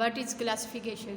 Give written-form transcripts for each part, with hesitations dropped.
What is classification?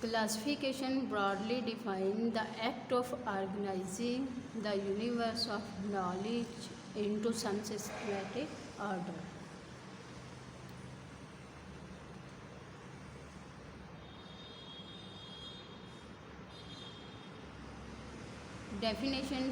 Classification broadly defines the act of organizing the universe of knowledge into some systematic order. Definition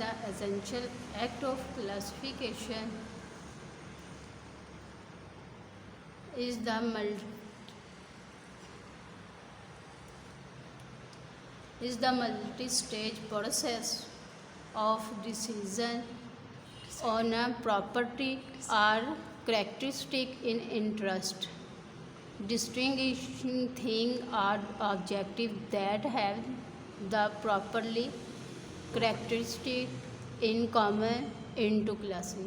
the essential act of classification is the multi-stage process of decision on a property or characteristic in interest, distinguishing thing or objective that have the properly characteristic in common into classes.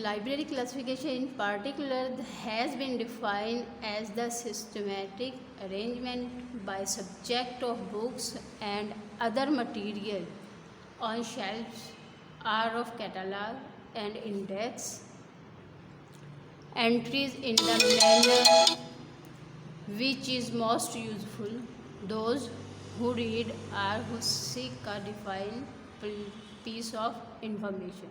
Library classification in particular has been defined as the systematic arrangement by subject of books and other material on shelves or of catalog and index entries in the manner which is most useful those who read or who seek a defined piece of information.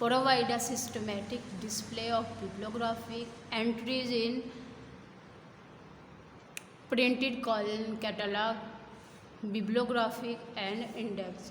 provide a systematic display of bibliographic entries in printed column, catalog, bibliographic and index۔